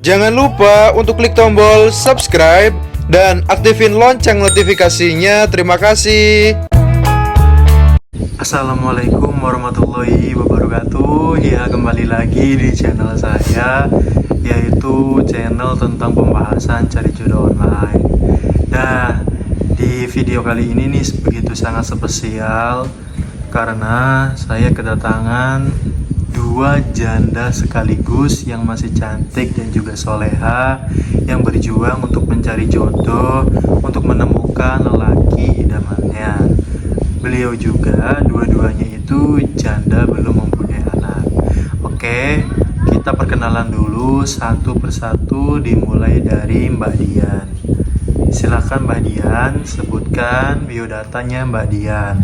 Jangan lupa untuk klik tombol subscribe dan aktifin lonceng notifikasinya. Terima kasih. Assalamualaikum warahmatullahi wabarakatuh. Ya, kembali lagi di channel saya, yaitu channel tentang pembahasan cari jodoh online. Nah, di video kali ini nih begitu sangat spesial karena saya kedatangan dua janda sekaligus yang masih cantik dan juga soleha, yang berjuang untuk mencari jodoh, untuk menemukan lelaki idamannya. Beliau juga dua-duanya itu janda belum mempunyai anak. Oke, kita perkenalan dulu satu persatu, dimulai dari Mbak Dian. Silakan Mbak Dian, sebutkan biodatanya Mbak Dian.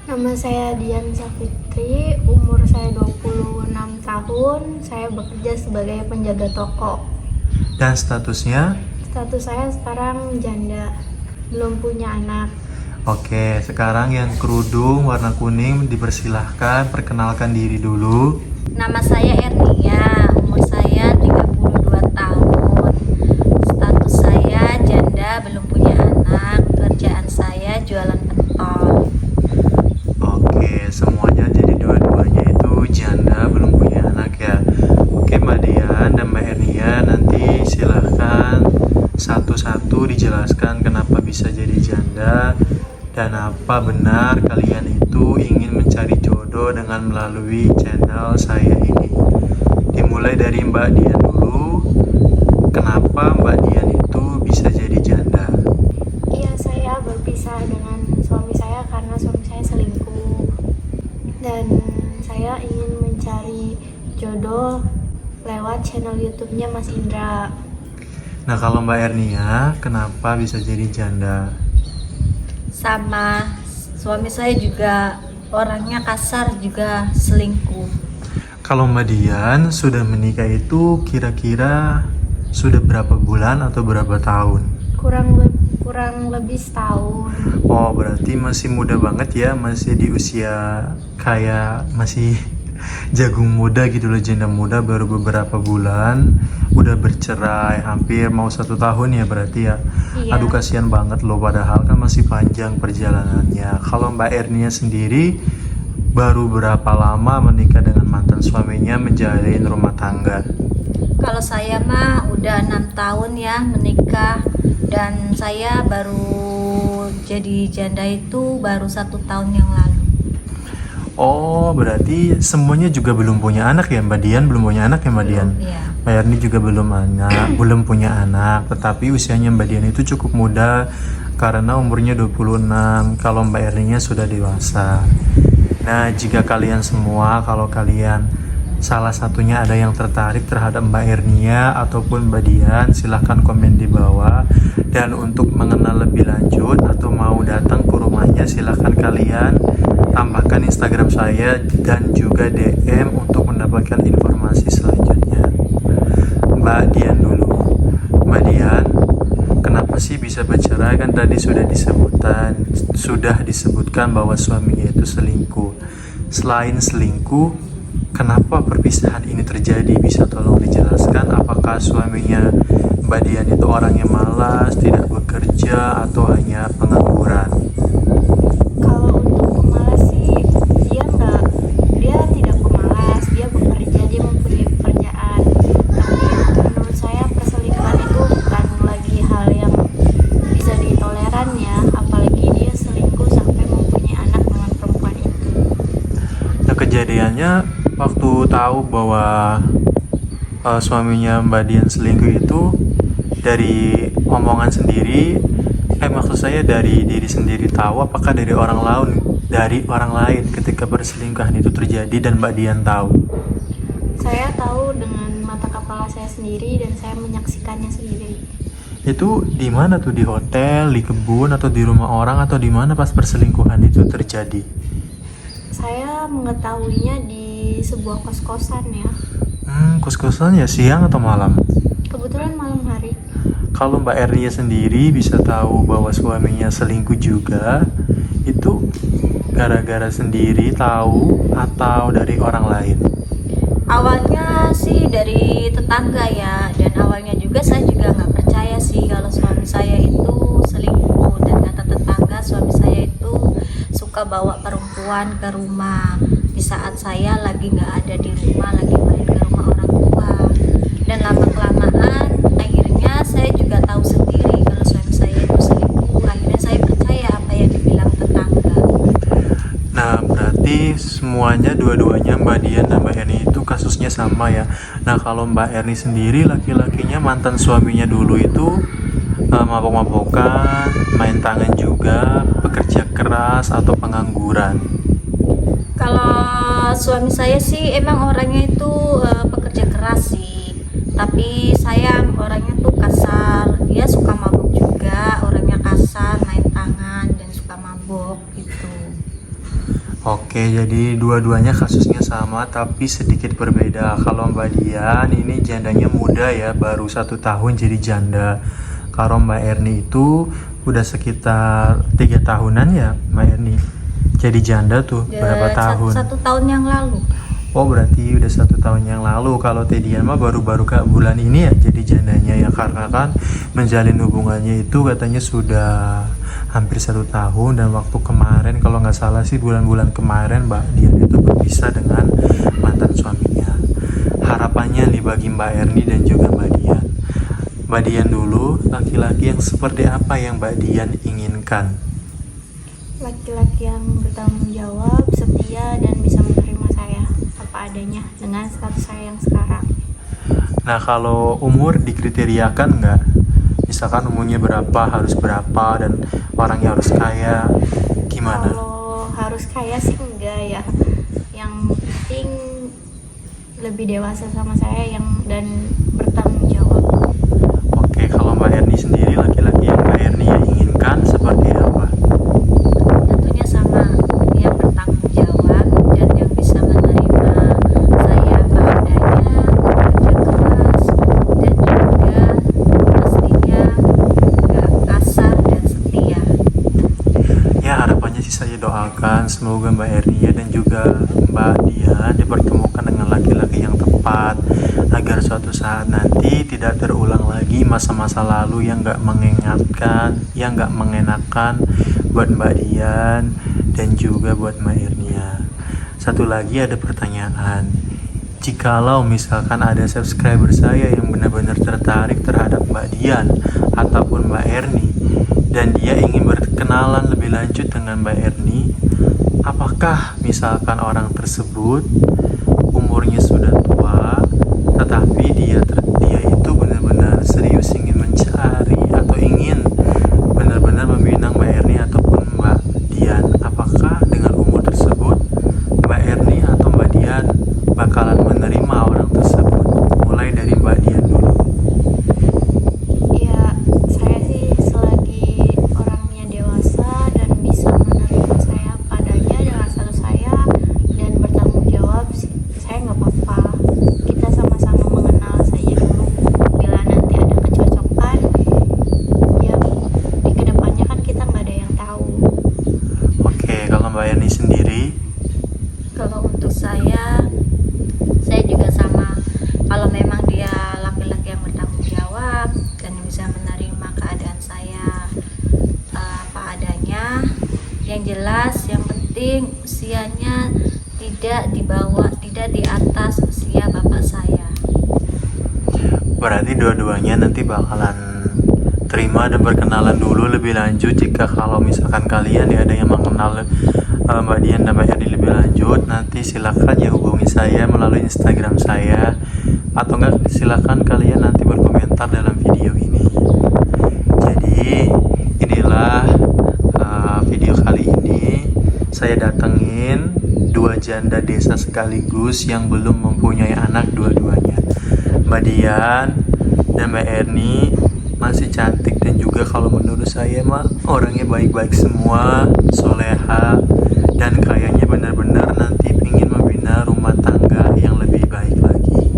Nama saya Dian Safitri, umur saya 26 tahun, saya bekerja sebagai penjaga toko. Dan statusnya? Status saya sekarang janda, belum punya anak. Oke, sekarang yang kerudung warna kuning dipersilahkan perkenalkan diri dulu. Nama saya Ernia, umur saya 32 tahun. Status saya janda, belum punya anak. Kerjaan saya jualan pentol. Oke, semuanya jadi dua-duanya itu janda belum punya anak ya. Oke, Mbak Dian dan Mbak Ernia, nanti silahkan satu-satu dijelaskan kenapa bisa jadi janda dan apa benar kalian itu ingin mencari jodoh dengan melalui channel saya ini. Dimulai dari Mbak Dian dulu. Kenapa Mbak Dian itu bisa jadi janda? Iya, saya berpisah dengan suami saya karena suami saya selingkuh. Dan saya ingin mencari jodoh lewat channel YouTube-nya Mas Indra. Nah, kalau Mbak Ernia, kenapa bisa jadi janda? Sama suami saya juga orangnya kasar, juga selingkuh. Kalau Mbak Dian sudah menikah itu kira-kira sudah berapa bulan atau berapa tahun? Kurang lebih setahun. Oh, berarti masih muda banget ya, masih di usia kayak masih jagung muda gitu loh, janda muda, baru beberapa bulan udah bercerai, hampir mau 1 tahun ya berarti ya. Iya. Aduh, kasihan banget loh, padahal kan masih panjang perjalanannya. Kalau Mbak Ernia sendiri baru berapa lama menikah dengan mantan suaminya, menjalin rumah tangga? Kalau saya mah udah 6 tahun ya menikah, dan saya baru jadi janda itu baru 1 tahun yang lalu. Oh, berarti semuanya juga belum punya anak ya Mbak Dian? Belum punya anak ya Mbak Dian? Iya. Mbak Erni juga belum belum punya anak, tetapi usianya Mbak Dian itu cukup muda karena umurnya 26, kalau Mbak Erninya sudah dewasa. Nah, jika kalian semua, kalau kalian salah satunya ada yang tertarik terhadap Mbak Ernia ataupun Mbak Dian, silahkan komen di bawah. Dan untuk mengenal lebih lanjut atau mau datang ke rumahnya, silahkan kalian tambahkan Instagram saya dan juga DM untuk mendapatkan informasi selanjutnya. Mbak Dian dulu. Mbak Dian, kenapa sih bisa bercerai? Kan tadi sudah disebutkan bahwa suaminya itu selingkuh. Selain selingkuh, kenapa perpisahan ini terjadi? Bisa tolong dijelaskan, apakah suaminya Mbak Dian itu orangnya malas, tidak bekerja, atau hanya pengangguran? Kalau untuk pemalas sih, dia tidak pemalas, dia bekerja, dia mempunyai pekerjaan. Tapi menurut saya perselingkuhan itu bukan lagi hal yang bisa ditoleran ya, apalagi dia selingkuh sampai mempunyai anak dengan perempuan itu. Nah, kejadiannya waktu tahu bahwa suaminya Mbak Dian selingkuh itu dari omongan sendiri, maksud saya dari diri sendiri tahu, apakah dari orang lain ketika perselingkuhan itu terjadi dan Mbak Dian tahu? Saya tahu dengan mata kepala saya sendiri dan saya menyaksikannya sendiri. Itu di mana tuh? Di hotel, di kebun, atau di rumah orang, atau di mana pas perselingkuhan itu terjadi? Saya mengetahuinya di sebuah kos-kosan ya. Kos-kosan ya, siang atau malam? Kebetulan malam hari. Kalau Mbak Ernia sendiri bisa tahu bahwa suaminya selingkuh juga, itu gara-gara sendiri tahu atau dari orang lain? Awalnya sih dari tetangga ya, dan awalnya juga saya juga nggak percaya sih kalau suami saya itu selingkuh. Dan kata tetangga, suami saya itu suka bawa perempuan ke rumah di saat saya lagi nggak ada di rumah, lagi main ke rumah orang tua. Dan lama kelamaan akhirnya saya juga tahu sendiri kalau suami saya itu selingkuh. Akhirnya saya percaya apa yang dibilang tetangga. Nah, berarti semuanya dua-duanya Mbak Dian dan Mbak Erni itu kasusnya sama ya. Nah, kalau Mbak Erni sendiri, laki-lakinya mantan suaminya dulu itu mabok-mabokan, main tangan juga, bekerja keras atau pengangguran. Kalau suami saya sih emang orangnya itu pekerja keras sih, tapi sayang orangnya tuh kasar. Dia suka mabuk juga, orangnya kasar, main tangan dan suka mabuk gitu. Oke, jadi dua-duanya kasusnya sama tapi sedikit berbeda. Kalau Mbak Dian ini jandanya muda ya, baru 1 tahun jadi janda. Kalau Mbak Erni itu udah sekitar 3 tahunan ya Mbak Erni. Jadi janda tuh berapa tahun? 1 tahun yang lalu. Oh, berarti udah 1 tahun yang lalu. Kalau Teh Dian mah baru-baru ke bulan ini ya jadi jandanya ya, karena kan menjalin hubungannya itu katanya sudah hampir 1 tahun. Dan waktu kemarin kalau nggak salah sih bulan-bulan kemarin Mbak Dian itu berpisah dengan mantan suaminya. Harapannya nih bagi Mbak Erni dan juga Mbak Dian. Mbak Dian dulu, laki-laki yang seperti apa yang Mbak Dian inginkan? Laki-laki yang bertanggung jawab, setia, dan bisa menerima saya apa adanya dengan status saya yang sekarang. Nah, kalau umur dikriteriakan nggak? Misalkan umurnya berapa, harus berapa, dan orangnya harus kaya, gimana? Kalau harus kaya sih enggak ya, yang penting lebih dewasa sama saya dan bertanggung jawab. Oke, kalau Mbak Erni sendiri, laki-laki yang Mbak Erni inginkan seperti apa? Tentunya sama, yang bertanggung jawab dan yang bisa menerima saya apa adanya, kerja keras, dan juga pastinya nggak kasar dan setia. Ya, harapannya sih saya doakan semoga Mbak Erni dan juga Mbak Dian dipertemukan dengan laki-laki yang tepat, agar suatu saat nanti tidak terulang lagi masa-masa lalu yang gak mengingatkan, yang gak mengenakan buat Mbak Dian dan juga buat Mbak Ernia. Satu lagi ada pertanyaan, jikalau misalkan ada subscriber saya yang benar-benar tertarik terhadap Mbak Dian ataupun Mbak Erni dan dia ingin berkenalan lebih lanjut dengan Mbak Erni, apakah misalkan orang tersebut umurnya sudah tua tetapi dia itu benar-benar serius ingin mencari atau ingin benar-benar meminang Mbak Erni ataupun Mbak Dian, apakah dengan umur tersebut Mbak Erni atau Mbak Dian bakalan menerima orang tersebut? Mulai dari Mbak Dian dulu. Ya, saya sih selagi orangnya dewasa dan bisa menerima saya padanya dengan status saya dan bertanggung jawab, saya nggak apa-apa. Kita sama-sama mengenal saja dulu. Bila nanti ada kecocokan, ya di kedepannya kan kita nggak ada yang tahu. Oke, kalau Mbak Erni sendiri, Kalau untuk saya juga sama. Kalau memang dia laki-laki yang bertanggung jawab dan bisa menerima keadaan saya apa adanya, yang jelas, yang penting usianya tidak di atas usia bapak saya. berarti dua-duanya nanti bakalan terima dan berkenalan dulu lebih lanjut. Jika kalau misalkan kalian ya ada yang mengenal Mbak Dian dan Mbak Erni lebih lanjut, nanti silakan ya hubungi saya melalui Instagram saya, atau enggak silakan kalian nanti berkomentar dalam video ini. Jadi inilah video kali ini saya datengin 2 janda desa sekaligus yang belum mempunyai anak dua-duanya. Mbak Dian dan Mbak Erni masih cantik dan juga kalau menurut saya mah orangnya baik-baik semua, soleha, dan kayaknya benar-benar nanti ingin membina rumah tangga yang lebih baik lagi.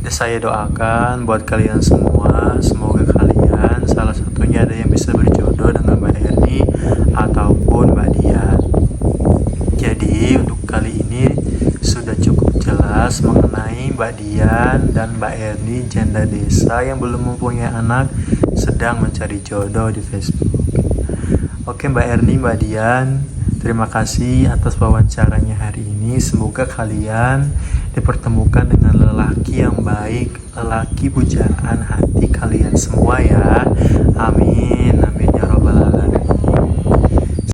Dan saya doakan buat kalian semua, semoga kalian salah satunya ada yang bisa berjodoh dengan Mbak Erni ataupun Mbak Dian. Jadi untuk kali ini sudah cukup jelas membahas mengenai Mbak Dian dan Mbak Erni, janda desa yang belum mempunyai anak sedang mencari jodoh di Facebook. Oke Mbak Erni, Mbak Dian, terima kasih atas wawancaranya hari ini. Semoga kalian dipertemukan dengan lelaki yang baik, lelaki pujaan hati kalian semua ya. Amin.